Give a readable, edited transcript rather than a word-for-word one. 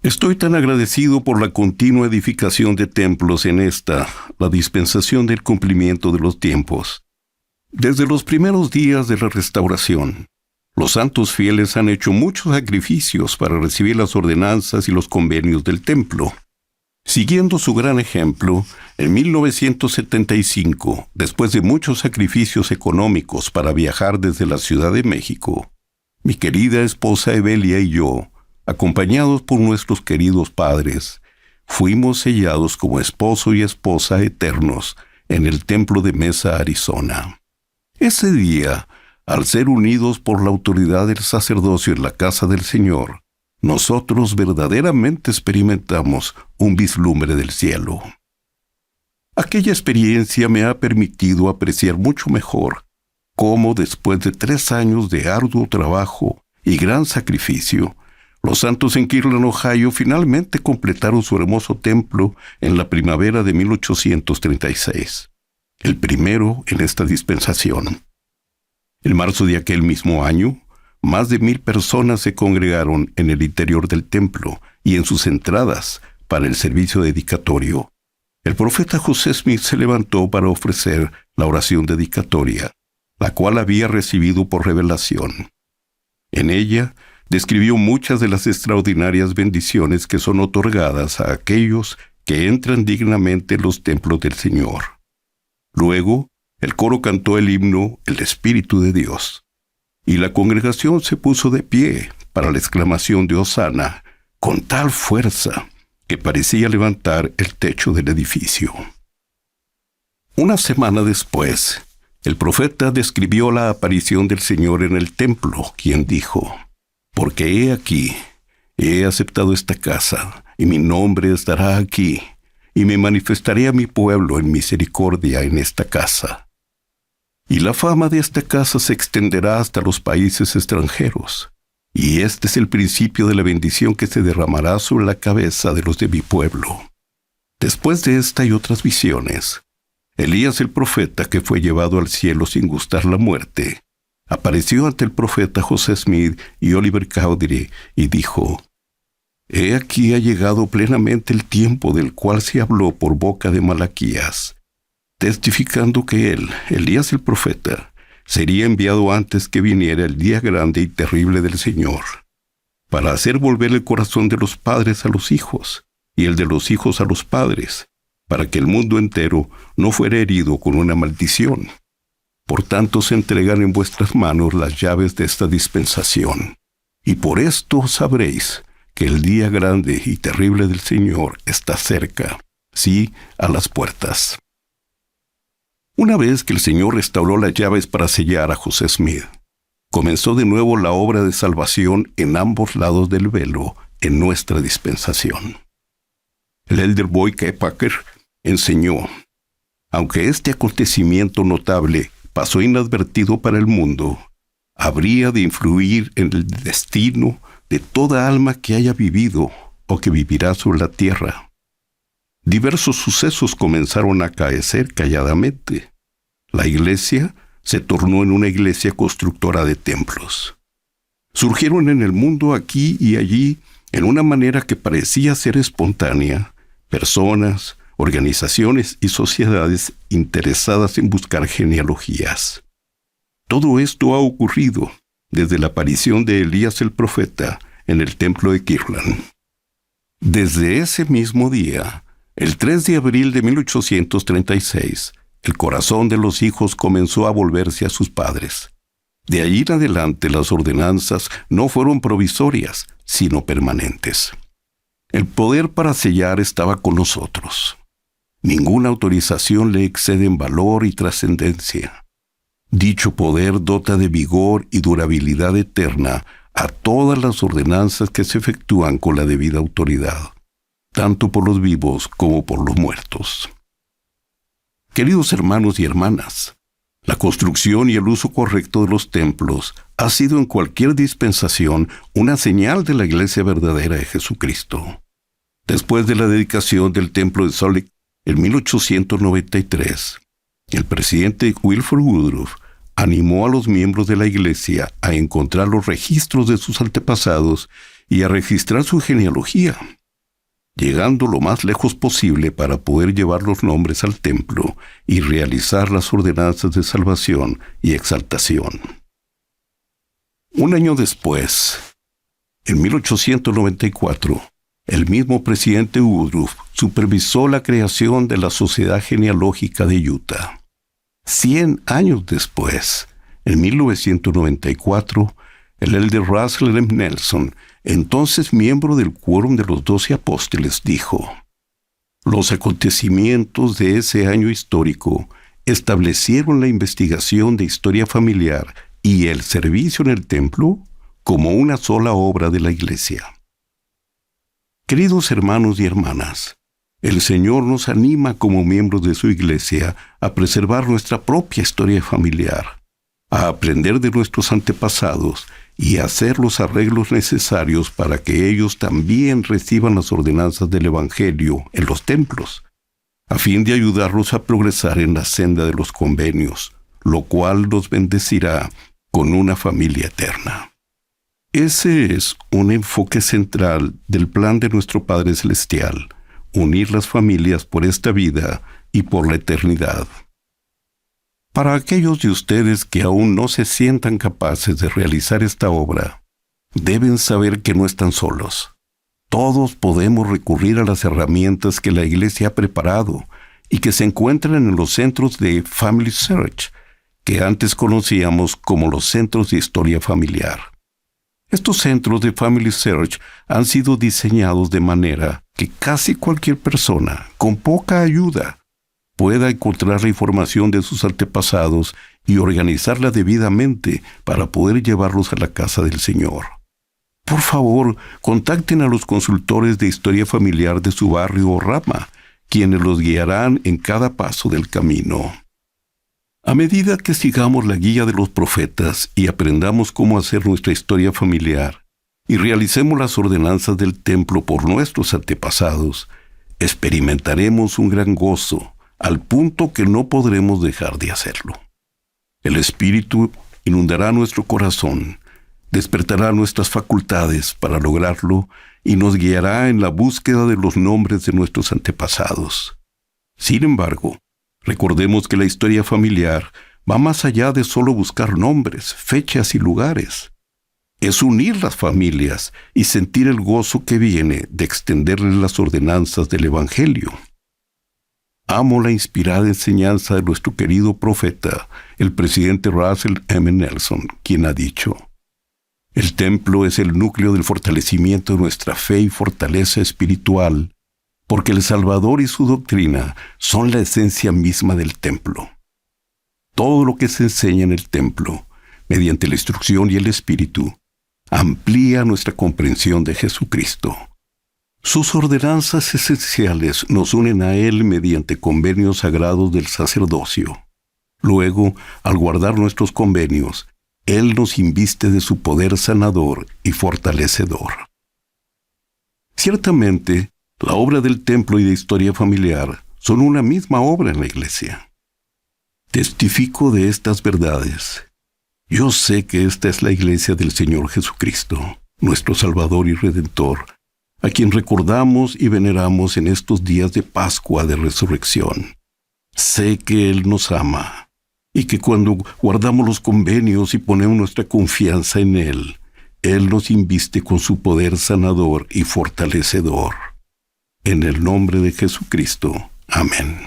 Estoy tan agradecido por la continua edificación de templos en la dispensación del cumplimiento de los tiempos. Desde los primeros días de la restauración, los santos fieles han hecho muchos sacrificios para recibir las ordenanzas y los convenios del templo. Siguiendo su gran ejemplo, en 1975, después de muchos sacrificios económicos para viajar desde la Ciudad de México, mi querida esposa Evelia y yo, acompañados por nuestros queridos padres, fuimos sellados como esposo y esposa eternos en el templo de Mesa, Arizona. Ese día, al ser unidos por la autoridad del sacerdocio en la casa del Señor, nosotros verdaderamente experimentamos un vislumbre del cielo. Aquella experiencia me ha permitido apreciar mucho mejor cómo después de 3 años de arduo trabajo y gran sacrificio, los santos en Kirtland, Ohio, finalmente completaron su hermoso templo en la primavera de 1836, el primero en esta dispensación. En marzo de aquel mismo año, más de 1,000 personas se congregaron en el interior del templo y en sus entradas para el servicio dedicatorio. El profeta José Smith se levantó para ofrecer la oración dedicatoria, la cual había recibido por revelación. En ella, describió muchas de las extraordinarias bendiciones que son otorgadas a aquellos que entran dignamente en los templos del Señor. Luego, el coro cantó el himno El Espíritu de Dios, y la congregación se puso de pie para la exclamación de Hosana con tal fuerza que parecía levantar el techo del edificio. Una semana después, el profeta describió la aparición del Señor en el templo, quien dijo: «Porque he aquí, he aceptado esta casa, y mi nombre estará aquí, y me manifestaré a mi pueblo en misericordia en esta casa. Y la fama de esta casa se extenderá hasta los países extranjeros, y este es el principio de la bendición que se derramará sobre la cabeza de los de mi pueblo». Después de esta y otras visiones, Elías el profeta, que fue llevado al cielo sin gustar la muerte, apareció ante el profeta José Smith y Oliver Cowdery y dijo: «He aquí ha llegado plenamente el tiempo del cual se habló por boca de Malaquías, testificando que él, Elías el profeta, sería enviado antes que viniera el día grande y terrible del Señor, para hacer volver el corazón de los padres a los hijos, y el de los hijos a los padres, para que el mundo entero no fuera herido con una maldición. Por tanto se entregan en vuestras manos las llaves de esta dispensación, y por esto sabréis que el día grande y terrible del Señor está cerca, sí, a las puertas». Una vez que el Señor restauró las llaves para sellar a José Smith, comenzó de nuevo la obra de salvación en ambos lados del velo en nuestra dispensación. El elder Boyd K. Packer enseñó: «Aunque este acontecimiento notable pasó inadvertido para el mundo, habría de influir en el destino de toda alma que haya vivido o que vivirá sobre la tierra». Diversos sucesos comenzaron a acaecer calladamente. La iglesia se tornó en una iglesia constructora de templos. Surgieron en el mundo aquí y allí, en una manera que parecía ser espontánea, personas, organizaciones y sociedades interesadas en buscar genealogías. Todo esto ha ocurrido desde la aparición de Elías el profeta en el templo de Kirtland. Desde ese mismo día, el 3 de abril de 1836, el corazón de los hijos comenzó a volverse a sus padres. De allí en adelante las ordenanzas no fueron provisorias, sino permanentes. El poder para sellar estaba con nosotros. Ninguna autorización le excede en valor y trascendencia. Dicho poder dota de vigor y durabilidad eterna a todas las ordenanzas que se efectúan con la debida autoridad, tanto por los vivos como por los muertos. Queridos hermanos y hermanas, la construcción y el uso correcto de los templos ha sido en cualquier dispensación una señal de la iglesia verdadera de Jesucristo. Después de la dedicación del templo de Salt Lake en 1893, el presidente Wilford Woodruff animó a los miembros de la Iglesia a encontrar los registros de sus antepasados y a registrar su genealogía, llegando lo más lejos posible para poder llevar los nombres al templo y realizar las ordenanzas de salvación y exaltación. Un año después, en 1894, el mismo presidente Woodruff supervisó la creación de la Sociedad Genealógica de Utah. 100 años después, en 1994, el elder Russell M. Nelson, entonces miembro del Quórum de los 12 Apóstoles, dijo: «Los acontecimientos de ese año histórico establecieron la investigación de historia familiar y el servicio en el templo como una sola obra de la Iglesia». Queridos hermanos y hermanas, el Señor nos anima como miembros de su Iglesia a preservar nuestra propia historia familiar, a aprender de nuestros antepasados y a hacer los arreglos necesarios para que ellos también reciban las ordenanzas del Evangelio en los templos, a fin de ayudarlos a progresar en la senda de los convenios, lo cual los bendecirá con una familia eterna. Ese es un enfoque central del plan de nuestro Padre Celestial: unir las familias por esta vida y por la eternidad. Para aquellos de ustedes que aún no se sientan capaces de realizar esta obra, deben saber que no están solos. Todos podemos recurrir a las herramientas que la Iglesia ha preparado y que se encuentran en los centros de Family Search, que antes conocíamos como los centros de historia familiar. Estos centros de Family Search han sido diseñados de manera que casi cualquier persona, con poca ayuda, pueda encontrar la información de sus antepasados y organizarla debidamente para poder llevarlos a la casa del Señor. Por favor, contacten a los consultores de historia familiar de su barrio o rama, quienes los guiarán en cada paso del camino. A medida que sigamos la guía de los profetas y aprendamos cómo hacer nuestra historia familiar y realicemos las ordenanzas del templo por nuestros antepasados, experimentaremos un gran gozo, al punto que no podremos dejar de hacerlo. El Espíritu inundará nuestro corazón, despertará nuestras facultades para lograrlo y nos guiará en la búsqueda de los nombres de nuestros antepasados. Sin embargo, recordemos que la historia familiar va más allá de solo buscar nombres, fechas y lugares. Es unir las familias y sentir el gozo que viene de extenderles las ordenanzas del Evangelio. Amo la inspirada enseñanza de nuestro querido profeta, el presidente Russell M. Nelson, quien ha dicho: «El templo es el núcleo del fortalecimiento de nuestra fe y fortaleza espiritual, porque el Salvador y su doctrina son la esencia misma del templo. Todo lo que se enseña en el templo, mediante la instrucción y el Espíritu, amplía nuestra comprensión de Jesucristo. Sus ordenanzas esenciales nos unen a Él mediante convenios sagrados del sacerdocio. Luego, al guardar nuestros convenios, Él nos inviste de su poder sanador y fortalecedor». Ciertamente, la obra del templo y de historia familiar son una misma obra en la Iglesia. Testifico de estas verdades. Yo sé que esta es la Iglesia del Señor Jesucristo, nuestro Salvador y Redentor, a quien recordamos y veneramos en estos días de Pascua de Resurrección. Sé que Él nos ama, y que cuando guardamos los convenios y ponemos nuestra confianza en Él, Él nos inviste con su poder sanador y fortalecedor. En el nombre de Jesucristo. Amén.